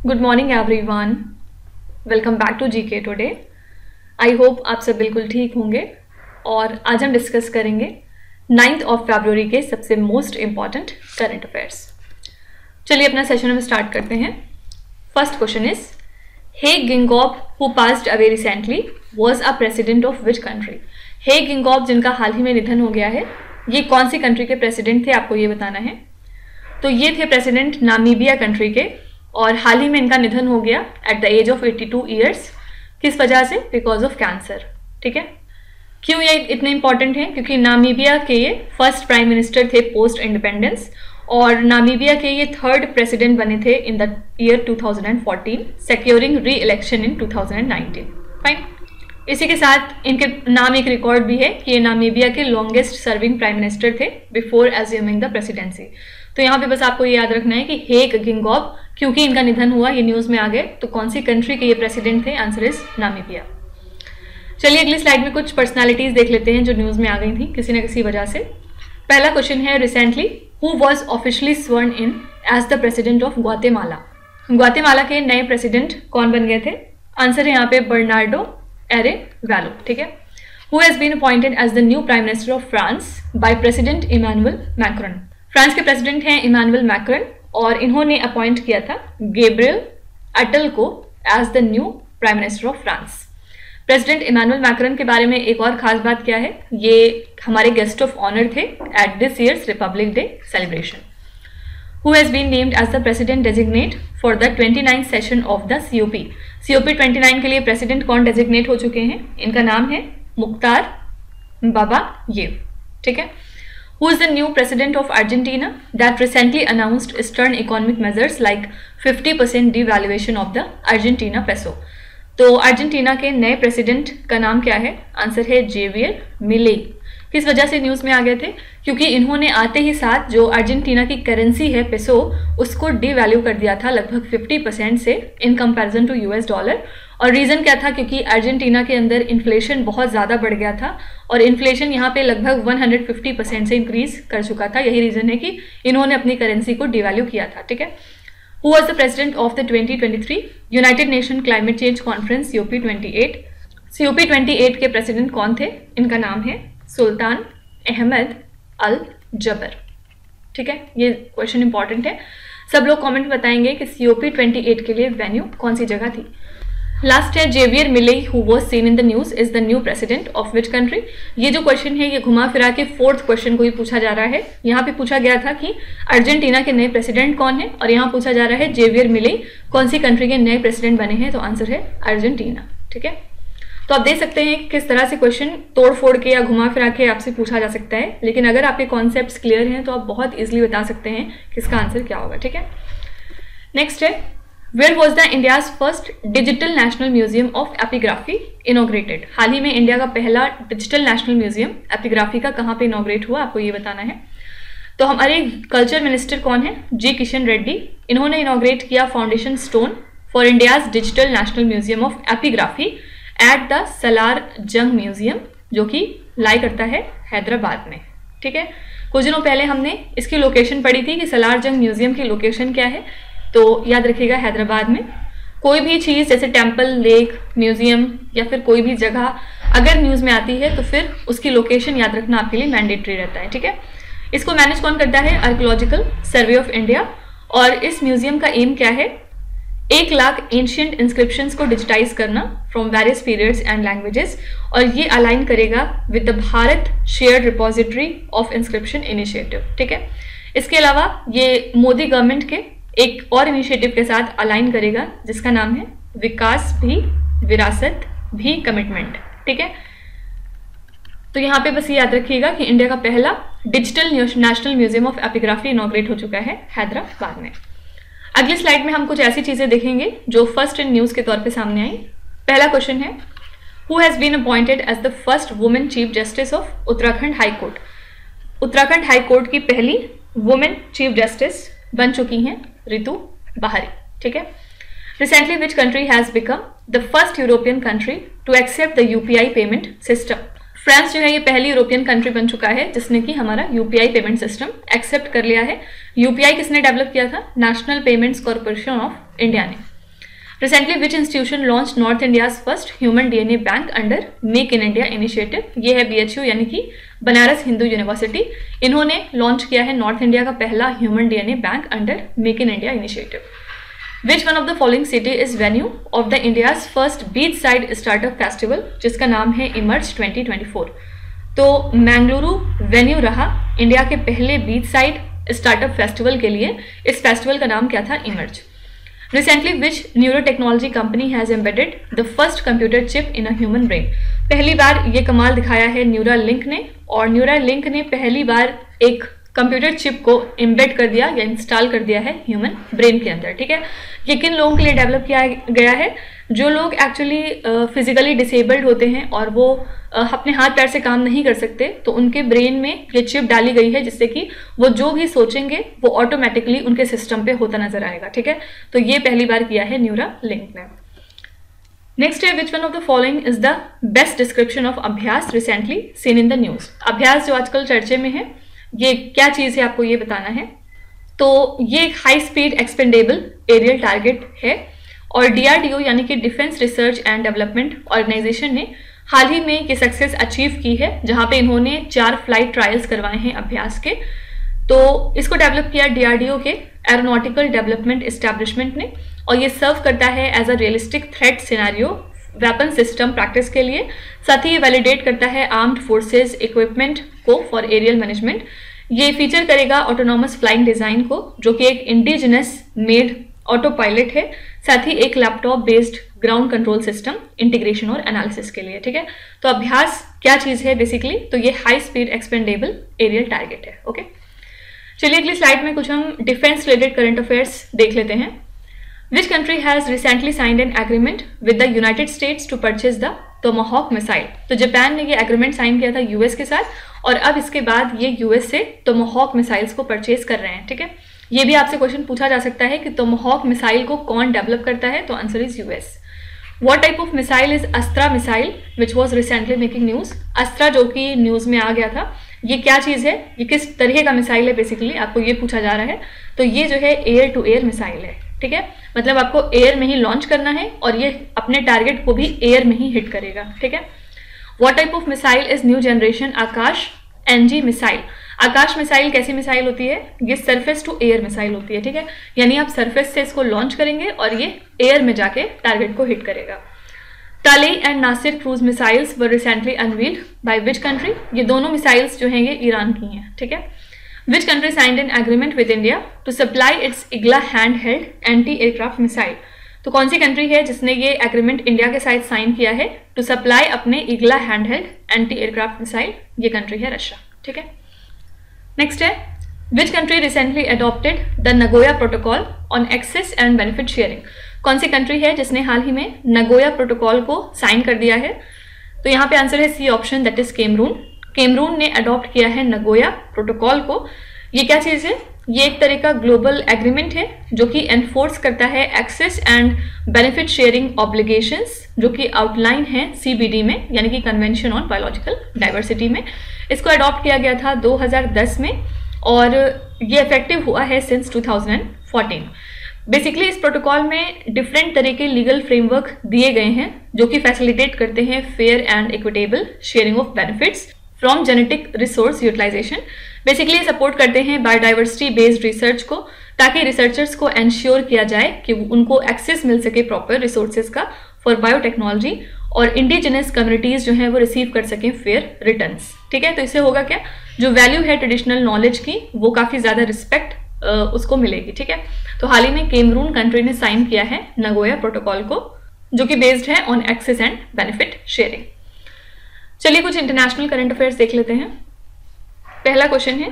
Good morning everyone, welcome back to GK today. I hope आप सब बिल्कुल ठीक होंगे और आज हम डिस्कस करेंगे 9th ऑफ फरवरी के सबसे मोस्ट इम्पॉर्टेंट करंट अफेयर्स। चलिए अपना सेशन हम स्टार्ट करते हैं। First question is Hage Geingob who passed away recently was a president of which country. Hage Geingob जिनका हाल ही में निधन हो गया है, ये कौन सी कंट्री के प्रेसिडेंट थे, आपको ये बताना है। तो ये थे प्रेसिडेंट नामीबिया कंट्री के और हाल ही में इनका निधन हो गया at the age of 82 years. किस वजह से? Because of cancer. ठीक है, क्यों ये इतने इंपॉर्टेंट हैं? क्योंकि नामीबिया के ये फर्स्ट प्राइम मिनिस्टर थे पोस्ट इंडिपेंडेंस और नामीबिया के ये थर्ड प्रेसिडेंट बने थे इन द ईयर 2014, सिक्योरिंग री इलेक्शन इन 2019। फाइन। इसी के साथ इनके नाम एक रिकॉर्ड भी है कि ये नामीबिया के लॉन्गेस्ट सर्विंग प्राइम मिनिस्टर थे बिफोर एज्यूमिंग द प्रेसिडेंसी। तो यहाँ पे बस आपको ये याद रखना है कि हेग गिंगॉब, क्योंकि इनका निधन हुआ, ये न्यूज में आ गए, तो कौन सी कंट्री के ये प्रेसिडेंट थे? Answer is Namibia. चलिए अगली स्लाइड में कुछ पर्सनालिटीज देख लेते हैं जो न्यूज में आ गई थी किसी न किसी वजह से। पहला क्वेश्चन है recently who was officially sworn in as the president of Guatemala. Guatemala के नए प्रेसिडेंट कौन बन गए थे? आंसर है यहाँ पे बर्नार्डो एरेवालो। ठीक है, who has been appointed as the new prime minister of France by president Emmanuel Macron. France के प्रेसिडेंट हैं इमानुएल मैक्रॉन और इन्होंने अपॉइंट किया था गैब्रियल अटल को as the new prime minister of France. President Emmanuel Macron के बारे में एक और खास बात क्या है, ये हमारे गेस्ट ऑफ ऑनर थे at this year's republic day celebration. Who has been named as the president designate for the 29th session of the COP। COP 29 के लिए प्रेसिडेंट कौन डेजिग्नेट हो चुके हैं? इनका नाम है मुख्तार बाबायेव। ठीक है, who is the new president of Argentina that recently announced stern economic measures like 50% devaluation of the Argentina peso। तो अर्जेंटीना के नए प्रेसिडेंट का नाम क्या है? आंसर है जेवियर मिलेई। किस वजह से न्यूज में आ गए थे? क्योंकि इन्होंने आते ही साथ जो अर्जेंटीना की करेंसी है पेसो, उसको डिवैल्यू कर दिया था लगभग 50% से in comparison to US dollar. और रीजन क्या था? क्योंकि अर्जेंटीना के अंदर इन्फ्लेशन बहुत ज़्यादा बढ़ गया था और इन्फ्लेशन यहाँ पे लगभग 150% से इंक्रीज कर चुका था। यही रीजन है कि इन्होंने अपनी करेंसी को डिवैल्यू किया था। ठीक है, who was the president of the 2023 United nation climate change conference COP28। COP28 के प्रेसिडेंट कौन थे? इनका नाम है सुल्तान अहमद अल जबर। ठीक है, ये क्वेश्चन इंपॉर्टेंट है। सब लोग कमेंट बताएंगे कि COP28 के लिए वेन्यू कौन सी जगह थी। लास्ट है Javier Milei who was seen in the news is the new president of which country. ये जो क्वेश्चन है ये घुमा फिरा के फोर्थ क्वेश्चन को ही पूछा जा रहा है। यहाँ पे पूछा गया था कि अर्जेंटीना के नए प्रेसिडेंट कौन है और यहाँ पूछा जा रहा है जेवियर मिलेई कौन सी कंट्री के नए प्रेसिडेंट बने हैं, तो आंसर है अर्जेंटीना। ठीक है, तो आप देख सकते हैं कि किस तरह से क्वेश्चन तोड़ फोड़ के या घुमा फिरा के आपसे पूछा जा सकता है, लेकिन अगर आपके कॉन्सेप्ट्स क्लियर हैं तो आप बहुत इजीली बता सकते हैं कि इसका आंसर क्या होगा। ठीक है, नेक्स्ट है where was the India's first digital national museum of epigraphy inaugurated. हाल ही में इंडिया का पहला डिजिटल नेशनल म्यूजियम एपिग्राफी का कहाँ पे इनॉग्रेट हुआ, आपको ये बताना है। तो हमारे कल्चर मिनिस्टर कौन है? जी किशन रेड्डी। इन्होंने इनॉग्रेट किया foundation stone for India's digital national museum of epigraphy at the Salaar जंग म्यूजियम, जो कि लाई करता है हैदराबाद में। ठीक है, कुछ दिनों पहले हमने इसकी लोकेशन पढ़ी थी कि सलार जंग म्यूजियम की लोकेशन क्या है, तो याद रखिएगा हैदराबाद में। कोई भी चीज़ जैसे टेम्पल, लेक, म्यूजियम या फिर कोई भी जगह अगर न्यूज़ में आती है तो फिर उसकी लोकेशन याद रखना आपके लिए मैंडेटरी रहता है। ठीक है, इसको मैनेज कौन करता है? Archaeological survey of India. और इस म्यूजियम का एम क्या है? 1 लाख एंशिएंट इंस्क्रिप्शंस को डिजिटाइज करना from various periods and languages, और ये अलाइन करेगा with the Bharat shared repository of inscription initiative. ठीक है, इसके अलावा ये मोदी गवर्नमेंट के एक और इनिशिएटिव के साथ अलाइन करेगा जिसका नाम है विकास भी विरासत भी कमिटमेंट। ठीक है, तो यहाँ पे बस ये याद रखिएगा कि इंडिया का पहला digital national museum of epigraphy inaugurate हो चुका है हैदराबाद में। अगली स्लाइड में हम कुछ ऐसी चीजें देखेंगे जो फर्स्ट इन न्यूज के तौर पे सामने आई। पहला क्वेश्चन है who has been appointed as the first women chief justice of Uttarakhand high court. Uttarakhand high court की पहली वुमेन चीफ जस्टिस बन चुकी हैं रितु बाहरी। ठीक है, recently which country has become the first European country to accept the UPI payment system. France जो है ये पहली यूरोपियन कंट्री बन चुका है जिसने कि हमारा UPI पेमेंट सिस्टम एक्सेप्ट कर लिया है। UPI किसने डेवलप किया था? National Payments Corporation of India ने। Recently which institution launch North India's first human DNA bank under Make in India initiative? ये है BHU यानी कि बनारस हिंदू यूनिवर्सिटी। इन्होंने लॉन्च किया है नॉर्थ इंडिया का पहला human DNA bank under Make in India initiative. Which one of the following city is venue of the India's first beach side startup festival, जिसका नाम है इमर्ज 2024? तो मैंगलुरु वेन्यू रहा इंडिया के पहले बीच साइड स्टार्टअप फेस्टिवल के लिए। इस फेस्टिवल का नाम क्या था? Emerge. Recently, which neurotechnology company has embedded the first computer chip in a human brain? पहली बार ये कमाल दिखाया है न्यूरालिंक ने, और न्यूरालिंक ने पहली बार एक कंप्यूटर चिप को एम्बेड कर दिया या इंस्टॉल कर दिया है ह्यूमन ब्रेन के अंदर। ठीक है, ये किन लोगों के लिए डेवलप किया गया है? जो लोग एक्चुअली फिजिकली डिसेबल्ड होते हैं और वो अपने हाथ पैर से काम नहीं कर सकते, तो उनके ब्रेन में ये चिप डाली गई है जिससे कि वो जो भी सोचेंगे वो ऑटोमेटिकली उनके सिस्टम पे होता नजर आएगा। ठीक है, तो ये पहली बार किया है न्यूरालिंक ने। नेक्स्ट है which one of the following is the best description of Abhyas recently seen in the news? Abhyas जो आजकल चर्चे में है, ये क्या चीज है आपको ये बताना है। तो ये एक high speed expendable aerial target है और DRDO यानी कि defence research and development organisation ने हाल ही में ये सक्सेस अचीव की है, जहां पे इन्होंने 4 फ्लाइट ट्रायल्स करवाए हैं अभ्यास के। तो इसको डेवलप किया DRDO के एरोनॉटिकल डेवलपमेंट एस्टैब्लिशमेंट ने, और ये सर्व करता है as a realistic threat scenario weapon system practice के लिए। साथ ही ये वैलिडेट करता है आर्म्ड फोर्सेज इक्विपमेंट को फॉर एरियल मैनेजमेंट। ये फीचर करेगा ऑटोनॉमस फ्लाइंग डिजाइन को, जो कि एक इंडिजिनस मेड ऑटो पायलट है, साथ ही एक laptop based ground control system integration और एनालिसिस के लिए। ठीक है, तो अभ्यास क्या चीज है बेसिकली? तो ये high speed expendable aerial target है। ओके, चलिए अगली स्लाइड में कुछ हम डिफेंस रिलेटेड करंट अफेयर्स देख लेते हैं। Which country has recently signed an agreement with the United States to purchase the Tomahawk missile? तो जापान ने ये एग्रीमेंट साइन किया था यूएस के साथ, और अब इसके बाद ये यूएस से टोमाहॉक मिसाइल्स को परचेज कर रहे हैं। ठीक है, ये भी आपसे क्वेश्चन पूछा जा सकता है कि टोमाहॉक मिसाइल को कौन डेवलप करता है? तो answer is US. What type of missile is अस्त्रा missile which was recently making news? अस्त्रा जो कि न्यूज में आ गया था, ये क्या चीज है? ये किस तरह का मिसाइल है? बेसिकली आपको ये पूछा जा रहा है। तो ये जो है एयर टू एयर मिसाइल है। ठीक है, मतलब आपको एयर में ही लॉन्च करना है और ये अपने टारगेट को भी एयर में ही हिट करेगा। ठीक है, what type of missile is new generation Akash NG missile? Akash missile कैसी मिसाइल होती है? ये सरफेस टू एयर मिसाइल होती है। ठीक है, यानी आप सरफेस से इसको लॉन्च करेंगे और ये एयर में जाके टारगेट को हिट करेगा। Tali and Nasir cruise missiles were recently unveiled by which country? ये दोनों मिसाइल्स जो हैं ये ईरान की हैं। ठीक है, Which country signed an agreement with India to supply its Igla handheld anti-aircraft missile? तो कौन सी कंट्री है जिसने ये एग्रीमेंट इंडिया के साथ साइन किया है टू सप्लाई अपने Igla handheld anti aircraft missile? ये कंट्री है रशिया। ठीक है, नेक्स्ट है which country recently adopted the Nagoya protocol on access and benefit sharing? कौन सी कंट्री है जिसने हाल ही में नगोया प्रोटोकॉल को साइन कर दिया है? तो यहाँ पे आंसर है C option, that is Cameroon. Cameroon ने अडॉप्ट किया है नगोया प्रोटोकॉल को। ये क्या चीज है? ये एक तरह का ग्लोबल एग्रीमेंट है जो कि एनफोर्स करता है access and benefit sharing obligations, जो कि आउटलाइन है CBD में, यानी कि कन्वेंशन ऑन बायोलॉजिकल डाइवर्सिटी में। इसको अडॉप्ट किया गया था 2010 में और ये इफेक्टिव हुआ है सिंस 2014। बेसिकली इस प्रोटोकॉल में डिफरेंट तरह के लीगल फ्रेमवर्क दिए गए हैं जो कि फैसिलिटेट करते हैं fair and equitable sharing of benefits from genetic resource utilisation. Basically support करते हैं बायोडाइवर्सिटी बेस्ड रिसर्च को, ताकि रिसर्चर्स को एंश्योर किया जाए कि उनको एक्सेस मिल सके प्रॉपर रिसोर्सेज का फॉर बायोटेक्नोलॉजी, और इंडिजिनस कम्युनिटीज जो है वो रिसीव कर सकें फेयर रिटर्न्स। ठीक है, तो इससे होगा क्या, जो वैल्यू है ट्रेडिशनल नॉलेज की वो काफी ज्यादा रिस्पेक्ट उसको मिलेगी। ठीक है, तो हाल ही में कैमरून कंट्री ने साइन किया है नगोया प्रोटोकॉल को, जो कि बेस्ड है on access and benefit sharing. चलिए कुछ इंटरनेशनल करंट अफेयर्स देख लेते हैं। पहला क्वेश्चन है,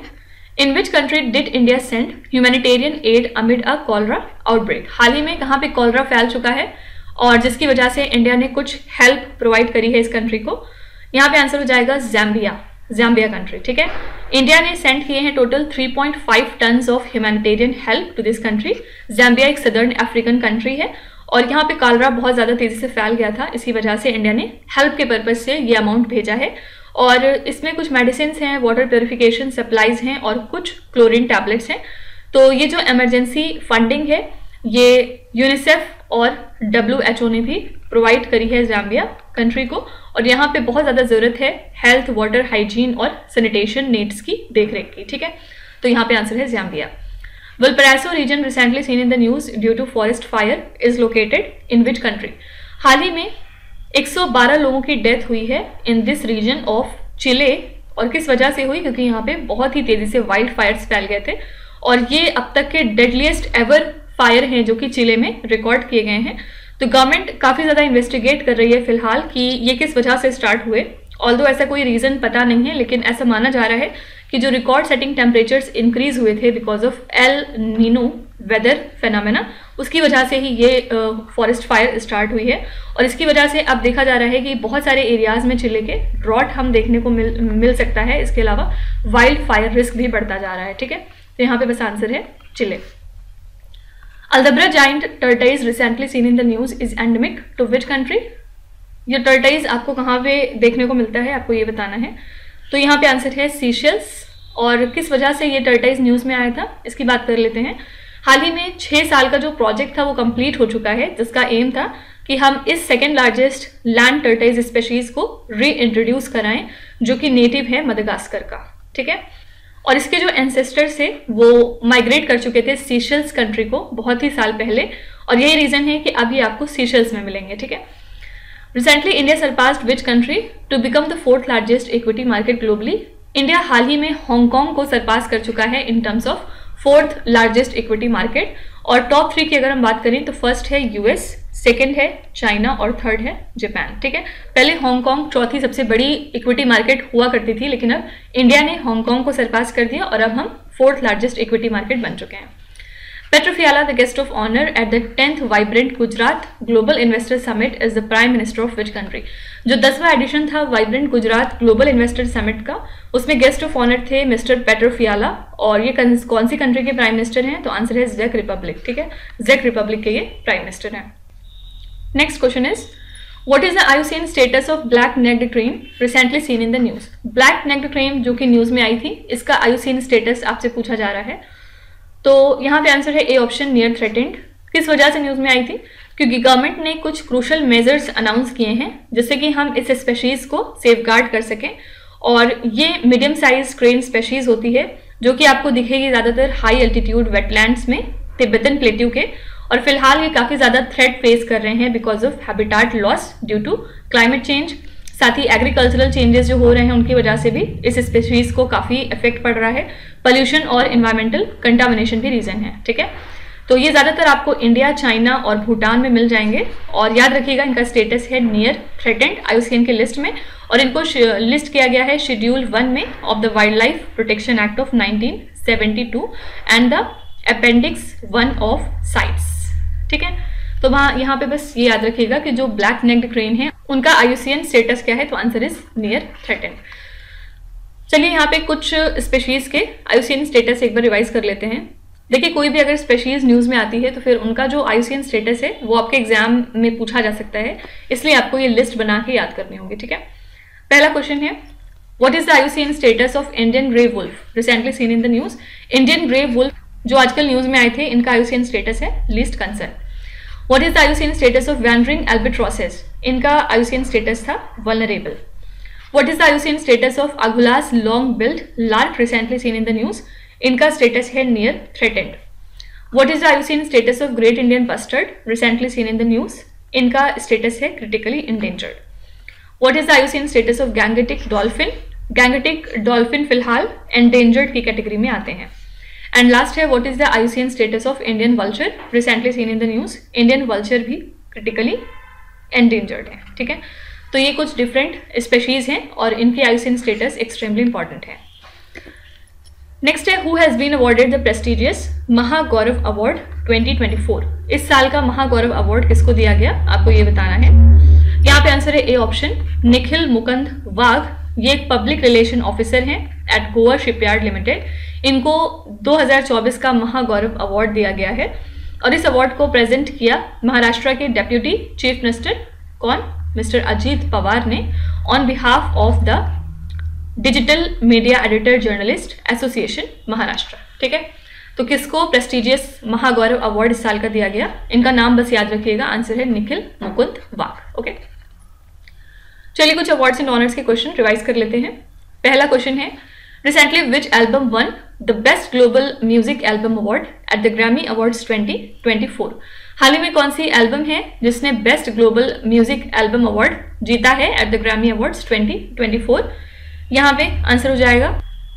in which country did India send humanitarian aid amid a cholera outbreak? हाल ही में कहाँ पे कॉलरा फैल चुका है और जिसकी वजह से इंडिया ने कुछ हेल्प प्रोवाइड करी है इस कंट्री को? यहाँ पे आंसर हो जाएगा जाम्बिया कंट्री। ठीक है, इंडिया ने सेंड किए हैं total 3.5 tons of humanitarian help to this country. Zambia एक सदर्न अफ्रीकन कंट्री है और यहाँ पे कॉलरा बहुत ज्यादा तेजी से फैल गया था, इसी वजह से इंडिया ने हेल्प के पर्पज से ये अमाउंट भेजा है। और इसमें कुछ मेडिसिन हैं, वाटर प्योरिफिकेशन सप्लाईज हैं और कुछ क्लोरीन टैबलेट्स हैं। तो ये जो इमरजेंसी फंडिंग है ये यूनिसेफ और WHO ने भी प्रोवाइड करी है जाम्बिया कंट्री को, और यहाँ पे बहुत ज़्यादा ज़रूरत है हेल्थ, वाटर, हाइजीन और सैनिटेशन नीड्स की देखरेख की, ठीक है। तो यहाँ पे आंसर है Zambia. Valparaiso region recently seen in the news due to forest fire is located in which country? हाल ही में 112 लोगों की डेथ हुई है in this region of Chile, और किस वजह से हुई? क्योंकि यहाँ पे बहुत ही तेजी से वाइल्ड फायर्स फैल गए थे, और ये अब तक के डेडलीस्ट एवर फायर हैं जो कि चिले में रिकॉर्ड किए गए हैं। तो गवर्नमेंट काफ़ी ज़्यादा इन्वेस्टिगेट कर रही है फिलहाल कि ये किस वजह से स्टार्ट हुए। ऑल्दो ऐसा कोई रीज़न पता नहीं है, लेकिन ऐसा माना जा रहा है कि जो रिकॉर्ड सेटिंग टेम्परेचर्स इंक्रीज हुए थे because of El Nino weather phenomena, उसकी वजह से ही ये फॉरेस्ट फायर स्टार्ट हुई है। और इसकी वजह से अब देखा जा रहा है कि बहुत सारे एरियाज में चिले के ड्रॉट हम देखने को मिल सकता है। इसके अलावा वाइल्ड फायर रिस्क भी बढ़ता जा रहा है, ठीक है। तो यहाँ पे बस आंसर है Chile. Aldabra giant tortoise recently seen in the news is endemic to which country? ये टर्टाइज आपको कहाँ पे देखने को मिलता है, आपको ये बताना है। तो यहाँ पे आंसर है सीशेल्स। और किस वजह से ये टर्टाइज न्यूज़ में आया था, इसकी बात कर लेते हैं। हाल ही में 6 साल का जो प्रोजेक्ट था वो कंप्लीट हो चुका है, जिसका एम था कि हम इस second largest land tortoise species को री इंट्रोड्यूस कराएं, जो कि नेटिव है मदागास्कर का, ठीक है। और इसके जो एंसेस्टर्स थे वो माइग्रेट कर चुके थे सीशेल्स कंट्री को बहुत ही साल पहले, और यही रीजन है कि अब ये आपको सीशेल्स में मिलेंगे, ठीक है। Recently India surpassed which country to become the 4th largest equity market globally? India हाल ही में हांगकांग को सरपास कर चुका है in terms of 4th largest equity market. और टॉप 3 की अगर हम बात करें तो फर्स्ट है यूएस, सेकंड है चाइना और थर्ड है जापान, ठीक है। पहले हांगकांग चौथी सबसे बड़ी इक्विटी मार्केट हुआ करती थी, लेकिन अब इंडिया ने हांगकांग को सरपास कर दिया और अब हम 4th लार्जेस्ट इक्विटी मार्केट बन चुके हैं। Petro Fiala, the guest of honor at the 10th Vibrant Gujarat Global Investor Summit, is the Prime Minister of which country? जो 10वां एडिशन था vibrant Gujarat global investor summit का, उसमें गेस्ट ऑफ ऑनर थे mister petro फियाला, और ये कौन सी country के प्राइम मिनिस्टर हैं? तो आंसर है जेक रिपब्लिक, ठीक है। जेक रिपब्लिक के ये प्राइम मिनिस्टर हैं। Next question is what is the IUCN status of black necked crane recently seen in the news? Black necked crane जो कि न्यूज में आई थी, इसका आयुसियन स्टेटस आपसे पूछा जा रहा है। तो यहाँ पे आंसर है ए ऑप्शन, नियर थ्रेटेंड। किस वजह से न्यूज़ में आई थी? क्योंकि गवर्नमेंट ने कुछ क्रूशल मेजर्स अनाउंस किए हैं जिससे कि हम इस स्पेशीज को सेफगार्ड कर सकें। और ये मीडियम साइज क्रेन स्पेशीज होती है जो कि आपको दिखेगी ज़्यादातर हाई एल्टीट्यूड वेटलैंड्स में तिब्बतन प्लेट्यू के, और फिलहाल ये काफ़ी ज़्यादा थ्रेट फेस कर रहे हैं because of habitat loss due to climate change. साथ ही एग्रीकल्चरल चेंजेस जो हो रहे हैं उनकी वजह से भी इस स्पेशीज को काफ़ी इफेक्ट पड़ रहा है। पोल्यूशन और इन्वायरमेंटल कंटामिनेशन भी रीजन है, ठीक है। तो ये ज़्यादातर आपको इंडिया, चाइना और भूटान में मिल जाएंगे, और याद रखिएगा इनका स्टेटस है नियर थ्रेटेंड आईयूसीएन के लिस्ट में, और इनको लिस्ट किया गया है शेड्यूल 1 में of the wild life protection act of 1972 and the appendix 1 of sites, ठीक है। तो वहाँ यहाँ पे बस ये याद रखिएगा कि जो ब्लैक नेक्ड क्रेन है उनका आईयूसीएन स्टेटस क्या है, तो आंसर इज नियर थ्रेटेंड। चलिए यहाँ पे कुछ स्पेशीज के आईयूसीएन स्टेटस एक बार रिवाइज कर लेते हैं। देखिए कोई भी अगर स्पेशीज न्यूज में आती है तो फिर उनका जो आईयूसीएन स्टेटस है वो आपके एग्जाम में पूछा जा सकता है, इसलिए आपको ये लिस्ट बना के याद करनी होगी, ठीक है। पहला क्वेश्चन है what is the IUCN status of Indian grey wolf recently seen in the news? Indian grey wolf जो आजकल न्यूज में आए थे, इनका आईयूसीएन स्टेटस है least concern. What is the IUCN status of wandering albatrosses? इनका IUCN status था vulnerable. What is the IUCN status of Agulhas long-billed lark recently seen in the news? इनका status है near threatened. What is the IUCN status of Great Indian Bustard recently seen in the news? इनका status है critically endangered. What is the IUCN status of Gangetic dolphin? Gangetic dolphin फिलहाल endangered की category में आते हैं। And last है what is the IUCN status of Indian vulture recently seen in the news? Indian vulture भी critically endangered है, ठीक है। तो ये कुछ डिफरेंट स्पेशीज हैं और इनकी आईयूसीएन स्टेटस एक्सट्रीमली इंपॉर्टेंट है। नेक्स्ट है who has been awarded the prestigious Mahagaurav award 2024? इस साल का महागौरव अवार्ड किसको दिया गया, आपको ये बताना है। यहाँ पे आंसर है ए ऑप्शन, निखिल मुकुंद वाघ। ये एक पब्लिक रिलेशन ऑफिसर हैं एट गोवा शिपयार्ड लिमिटेड। इनको 2024 का महागौरव अवार्ड दिया गया है, और इस अवार्ड को प्रेजेंट किया महाराष्ट्र के डेप्यूटी चीफ मिनिस्टर कौन, मिस्टर अजीत पवार ने, on behalf of the digital media editor journalist association Maharashtra, ठीक है। तो किसको प्रेस्टिजियस महागौरव अवार्ड इस साल का दिया गया? इनका नाम बस याद रखिएगा, आंसर है निखिल मुकुंद वाघ। ओके, चलिए कुछ अवार्ड्स एंड ऑनर्स के क्वेश्चन रिवाइज कर लेते हैं। पहला क्वेश्चन है, recently which album one the best global music album award at the Grammy awards 2024? हाल ही में कौन सी एल्बम है जिसने best global music album award जीता है एट द ग्रैमी अवार्ड्स 2024? यहाँ पे आंसर हो जाएगा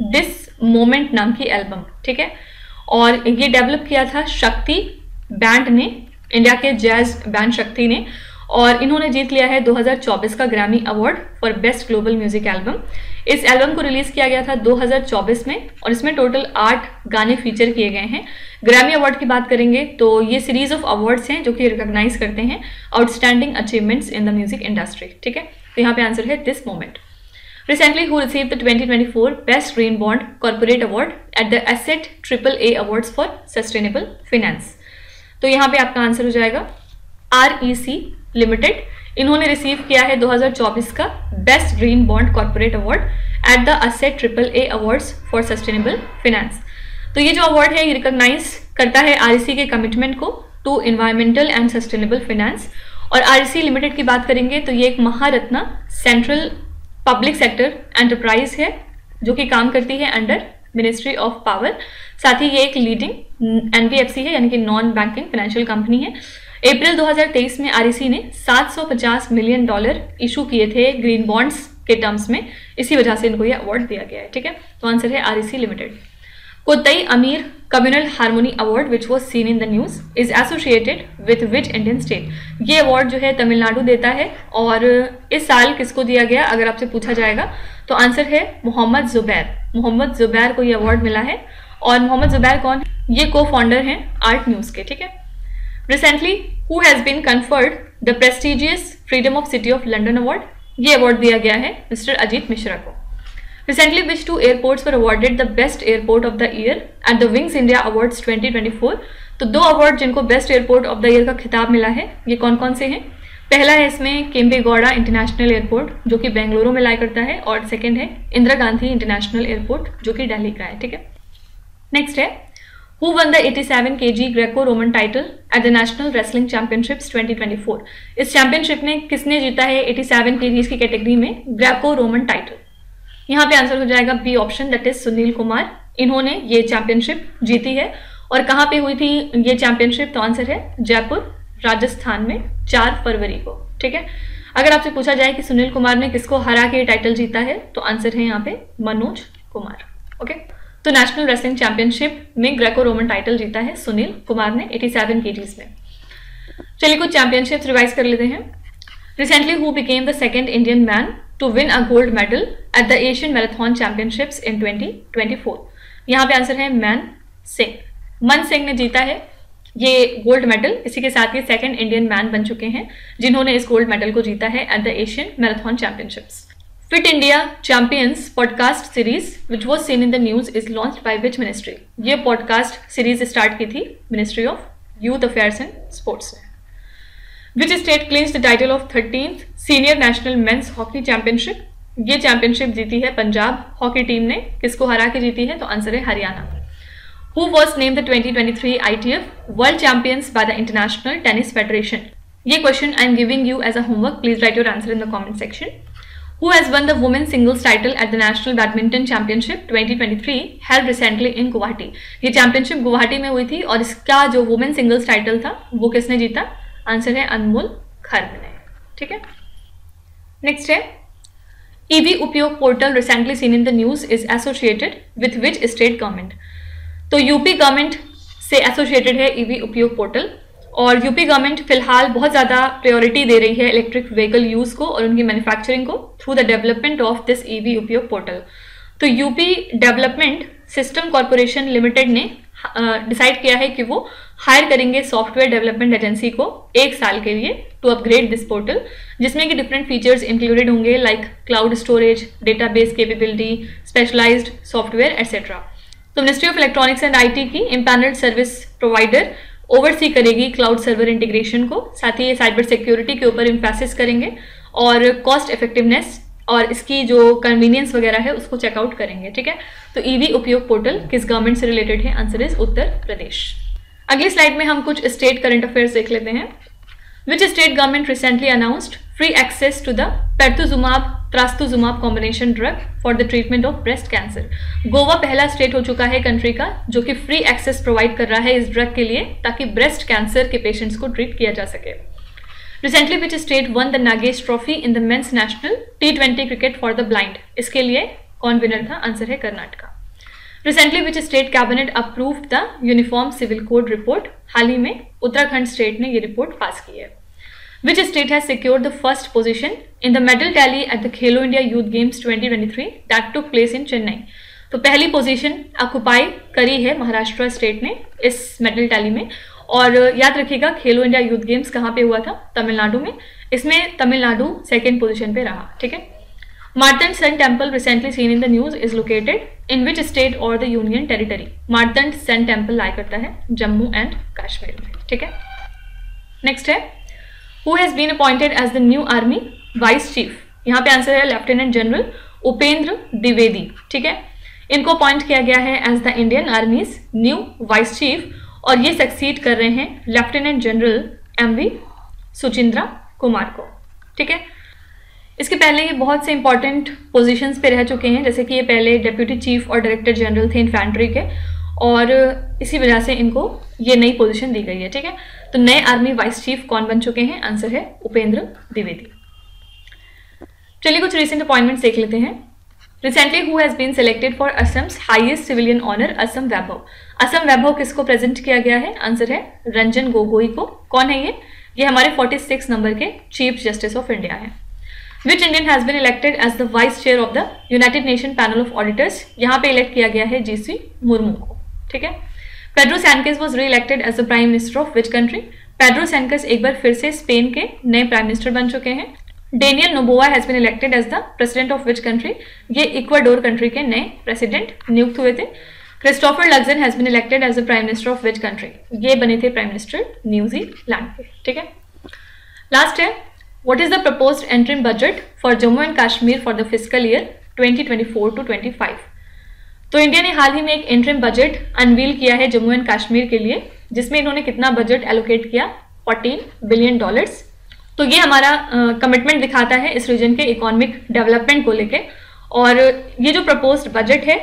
दिस मोमेंट नाम की एल्बम, ठीक है। और ये डेवलप किया था शक्ति बैंड ने, इंडिया के जैज बैंड शक्ति ने, और इन्होंने जीत लिया है 2024 का Grammy award for best global music album. इस एल्बम को रिलीज किया गया था 2024 में और इसमें टोटल 8 गाने फीचर किए गए हैं। ग्रैमी अवार्ड की बात करेंगे तो ये सीरीज ऑफ अवार्ड्स हैं जो कि रिकॉग्नाइज करते हैं outstanding achievements in the music industry, ठीक है। तो यहाँ पे आंसर है this moment. Recently, who received the 2024 Best Green Bond Corporate Award at the Asset AAA Awards for Sustainable Finance? तो यहाँ पे आपका आंसर हो जाएगा REC लिमिटेड। इन्होंने रिसीव किया है 2024 का best green bond corporate award at the asset AAA awards for sustainable finance. तो ये जो अवार्ड है ये रिकॉग्नाइज करता है REC के कमिटमेंट को to environmental and sustainable finance. और REC लिमिटेड की बात करेंगे तो ये एक Maharatna central public sector enterprise है जो कि काम करती है अंडर मिनिस्ट्री ऑफ पावर। साथ ही ये एक लीडिंग NBFC है, यानी कि नॉन बैंकिंग फाइनेंशियल कंपनी है। अप्रैल 2023 में REC ने $750 मिलियन इशू किए थे ग्रीन बॉन्ड्स के टर्म्स में, इसी वजह से इनको ये अवार्ड दिया गया है, ठीक है। तो आंसर है REC limited. Kottai Ameer communal harmony award which was seen in the news is associated with which Indian state? ये अवार्ड जो है तमिलनाडु देता है और इस साल किसको दिया गया अगर आपसे पूछा जाएगा तो आंसर है मोहम्मद जुबैर। मोहम्मद जुबैर को ये अवार्ड मिला है। और मोहम्मद जुबैर कौन है? ये को फाउंडर हैं आर्ट न्यूज के, ठीक है। Recently who has been conferred the prestigious freedom of city of London award? ये अवार्ड दिया गया है मिस्टर अजीत मिश्रा को। Recently, which two airports were awarded the Best Airport of the Year at the Wings India Awards 2024? तो 2 award जिनको best airport of the year का खिताब मिला है, ये कौन कौन से हैं? पहला है इसमें केम्पेगौड़ा इंटरनेशनल एयरपोर्ट जो कि बेंगलुरु में लाई करता है, और सेकंड है इंदिरा गांधी इंटरनेशनल एयरपोर्ट जो कि दिल्ली का है, ठीक है। नेक्स्ट है Who won the 87 kg Greco-Roman title at the National Wrestling Championships 2024? इस चैंपियनशिप में किसने जीता है 87 kg की कैटेगरी में ग्रेको-रोमन टाइटल? यहाँ पे आंसर हो जाएगा B option, that is Sunil Kumar. इन्होंने ये चैंपियनशिप जीती है। और कहाँ पे हुई थी ये चैंपियनशिप? तो आंसर है जयपुर राजस्थान में 4 फरवरी को, ठीक है। अगर आपसे पूछा जाए कि सुनील कुमार ने किसको हरा के टाइटल जीता है तो आंसर है यहाँ पे मनोज कुमार, ओके। तो नेशनल रेसलिंग चैंपियनशिप में ग्रेको रोमन टाइटल जीता है सुनील कुमार ने 87 kgs में। चलिए कुछ चैंपियनशिप्स रिवाइज कर लेते हैं। Recently who became the second Indian man to win a gold medal at the Asian Marathon Championships in 2024? यहाँ पे आंसर है मन सिंह। मन सिंह ने जीता है ये गोल्ड मेडल। इसी के साथ ये सेकंड इंडियन मैन बन चुके हैं जिन्होंने इस गोल्ड मेडल को जीता है at the Asian marathon championships. Fit India champions podcast series which was seen in the news is launched by which ministry? ये पॉडकास्ट सीरीज स्टार्ट की थी ministry of youth affairs and sports ने। Which state clinched the title of 13th Senior National Men's Hockey Championship? ये championship जीती है Punjab hockey team ने। किसको हरा के जीती है? तो आंसर है Haryana. Who was named the 2023 ITF World Champions by the International Tennis Federation? ये question I am giving you as a homework, please write your answer in the comment section. Who has won the women's singles title at the National Badminton Championship 2023 held recently in Guwahati? ये championship Guwahati में हुई थी और इसका जो women singles title था वो किसने जीता? आंसर है अनमोल खर्ब ने, ठीक है। नेक्स्ट है ईवी उपयोग portal recently seen in the news is associated with which state government? तो यूपी गवर्नमेंट से एसोसिएटेड है ईवी उपयोग पोर्टल। और यूपी गवर्नमेंट फिलहाल बहुत ज़्यादा प्रायोरिटी दे रही है इलेक्ट्रिक व्हीकल यूज़ को और उनकी मैन्युफैक्चरिंग को through the development of this EV उपयोग पोर्टल। तो UP development system corporation limited ने डिसाइड किया है कि वो हायर करेंगे सॉफ्टवेयर डेवलपमेंट एजेंसी को 1 साल के लिए टू अपग्रेड दिस पोर्टल, जिसमें कि डिफरेंट फीचर्स इंक्लूडेड होंगे like cloud storage, database capability, specialised software etcetera. तो ministry of electronics and IT की इम्पैनल्ड सर्विस प्रोवाइडर ओवरसी करेगी क्लाउड सर्वर इंटीग्रेशन को। साथ ही ये साइबर सिक्योरिटी के ऊपर इम्फेसिस करेंगे और कॉस्ट इफेक्टिवनेस और इसकी जो कन्वीनियंस वगैरह है उसको चेकआउट करेंगे, ठीक है। तो ईवी उपयोग पोर्टल किस गवर्नमेंट से रिलेटेड है? Answer is Uttar Pradesh. अगली स्लाइड में हम कुछ स्टेट करंट अफेयर्स देख लेते हैं। Which state government recently announced free access to the pertuzumab trastuzumab combination drug for the treatment of breast cancer? Goa पहला स्टेट हो चुका है कंट्री का जो कि फ्री एक्सेस प्रोवाइड कर रहा है इस ड्रग के लिए ताकि ब्रेस्ट कैंसर के पेशेंट्स को ट्रीट किया जा सके। Recently, which state won the Nagesh Trophy in the men's national T20 cricket for the blind? इसके लिए कौन विनर था? आंसर है Karnataka. Recently, which state cabinet approved the uniform civil code report? हाल ही में उत्तराखंड स्टेट ने ये रिपोर्ट पास की है। Which state has secured the first position in the medal tally at the Khelo India Youth Games 2023 that took place in Chennai? तो पहली position occupy करी है महाराष्ट्र स्टेट ने इस मेडल टैली में। और याद रखिएगा खेलो इंडिया यूथ गेम्स कहाँ पे हुआ था? तमिलनाडु में। इसमें तमिलनाडु सेकेंड पोजीशन पे रहा, ठीक है। Martand sun temple recently seen in the news is located in which state और the union territory? Martand sun temple लाया करता है जम्मू एंड कश्मीर में, ठीक है। नेक्स्ट है who has been appointed as the new army vice chief? यहाँ पे आंसर है लेफ्टिनेंट जनरल उपेंद्र द्विवेदी, ठीक है। इनको अपॉइंट किया गया है as the Indian army's new vice chief और ये सक्सीड कर रहे हैं lieutenant general MV Suchindra Kumar को, ठीक है। इसके पहले ये बहुत से इंपॉर्टेंट पोजीशंस पे रह चुके हैं, जैसे कि ये पहले डिप्यूटी चीफ और डायरेक्टर जनरल थे इन्फेंट्री के और इसी वजह से इनको ये नई पोजीशन दी गई है, ठीक है। तो नए आर्मी वाइस चीफ कौन बन चुके हैं? आंसर है उपेंद्र द्विवेदी। चलिए कुछ रिसेंट अपॉइंटमेंट्स देख लेते हैं। Recently who has been selected for Assam's highest civilian honour Assam Vaibhav? Assam Vaibhav किसको प्रेजेंट किया गया है? आंसर है रंजन गोगोई को। कौन है ये हमारे 46 नंबर के चीफ जस्टिस ऑफ इंडिया है। Which Indian has been elected as the vice chair of the United Nations Panel of Auditors? यहाँ पे इलेक्ट किया गया है GC मुर्मू को, ठीक है। Pedro Sanchez was re-elected as the Prime Minister of which country? Pedro Sanchez एक बार फिर से स्पेन के नए प्राइम मिनिस्टर बन चुके हैं। Daniel Noboa has been elected as the president of which country? ये इक्वाडोर कंट्री के नए प्रेसिडेंट नियुक्त हुए थे। Christopher Luxon has been elected as the Prime Minister of which country? ये बने थे प्राइम मिनिस्टर न्यूजीलैंड के, ठीक है। लास्ट है What is the proposed interim budget for Jammu and Kashmir for the fiscal year 2024 to 25? तो India ने हाल ही में एक इंटरिम बजट अनवील किया है जम्मू एंड कश्मीर के लिए, जिसमें इन्होंने कितना बजट एलोकेट किया? $14 बिलियन। तो ये हमारा कमिटमेंट दिखाता है इस रीजन के इकोनॉमिक डेवलपमेंट को लेके। और ये जो प्रपोज्ड बजट है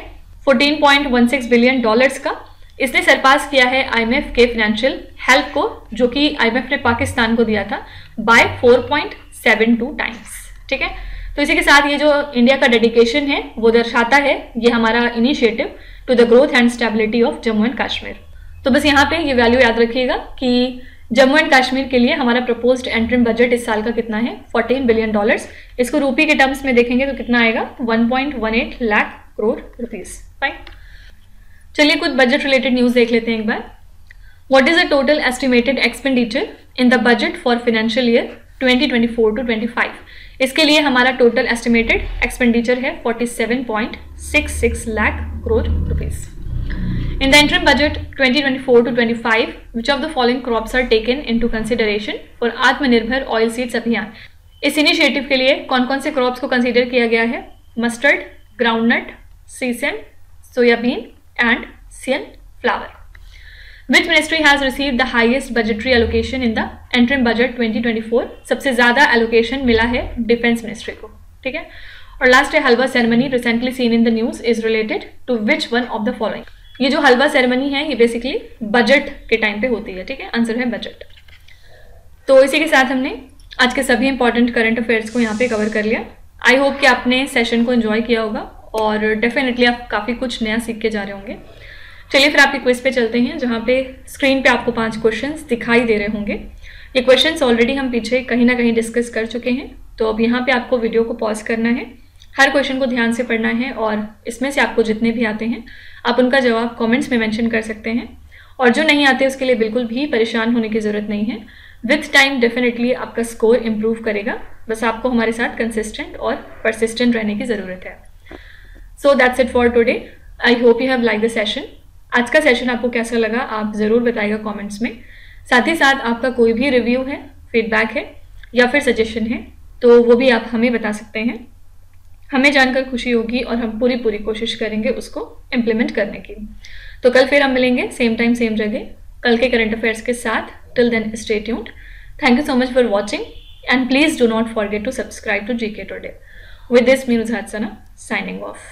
$14.16 बिलियन का, इसने सरपास किया है आईएमएफ के फाइनेंशियल हेल्प को जो कि आईएमएफ ने पाकिस्तान को दिया था बाय 4.72 टाइम्स, ठीक है। तो इसी के साथ ये जो इंडिया का डेडिकेशन है वो दर्शाता है ये हमारा initiative to the growth and stability of Jammu and Kashmir. तो बस यहाँ पे ये वैल्यू याद रखिएगा कि जम्मू एंड कश्मीर के लिए हमारा प्रपोज्ड एंट्रीम बजट इस साल का कितना है? $14 बिलियन। इसको रूपी के टर्म्स में देखेंगे तो कितना आएगा? 1.18 लाख करोड़ रुपीज। फाइन, चलिए कुछ बजट रिलेटेड न्यूज देख लेते हैं एक बार। What is the total estimated expenditure in the budget for financial year 2024 to 25? इसके लिए हमारा टोटल एस्टिमेटेड एक्सपेंडिचर है 47.66 lakh crore rupees. In the interim budget 2024 to 25, which of the following crops are taken into consideration for आत्मनिर्भर oil seeds अभियान? इस initiative के लिए कौन कौन से क्रॉप्स को कंसीडर किया गया है? Mustard, groundnut, sesame, soybean and sunflower. Which ministry has received the highest budgetary allocation in the interim budget 2024? सबसे ज्यादा एलोकेशन मिला है डिफेंस मिनिस्ट्री को, ठीक है। और लास्ट है halwa ceremony recently seen in the news is related to which one of the following? ये जो हलवा सेरेमनी है ये बेसिकली बजट के टाइम पे होती है, ठीक है। आंसर है बजट। तो इसी के साथ हमने आज के सभी इंपॉर्टेंट करंट अफेयर्स को यहाँ पे कवर कर लिया। आई होप कि आपने सेशन को एंजॉय किया होगा और डेफिनेटली आप काफ़ी कुछ नया सीख के जा रहे होंगे। चलिए फिर आपके क्विज पे चलते हैं जहाँ पे स्क्रीन पे आपको 5 क्वेश्चंस दिखाई दे रहे होंगे। ये क्वेश्चंस ऑलरेडी हम पीछे कहीं ना कहीं डिस्कस कर चुके हैं, तो अब यहाँ पे आपको वीडियो को पॉज करना है, हर क्वेश्चन को ध्यान से पढ़ना है और इसमें से आपको जितने भी आते हैं आप उनका जवाब कमेंट्स में मेंशन कर सकते हैं। और जो नहीं आते उसके लिए बिल्कुल भी परेशान होने की ज़रूरत नहीं है। विथ टाइम डेफिनेटली आपका स्कोर इम्प्रूव करेगा, बस आपको हमारे साथ कंसिस्टेंट और परसिस्टेंट रहने की ज़रूरत है। So that's it for today. I hope you have like the session. आज का सेशन आपको कैसा लगा आप ज़रूर बताइएगा कमेंट्स में। साथ ही साथ आपका कोई भी रिव्यू है, फीडबैक है या फिर सजेशन है तो वो भी आप हमें बता सकते हैं। हमें जानकर खुशी होगी और हम पूरी कोशिश करेंगे उसको इम्प्लीमेंट करने की। तो कल फिर हम मिलेंगे सेम टाइम सेम जगह कल के करंट अफेयर्स के साथ। Till then stay tuned. Thank you so much for watching and please do not forget to subscribe to GK Today. With this, me Nuzhat Sana signing off.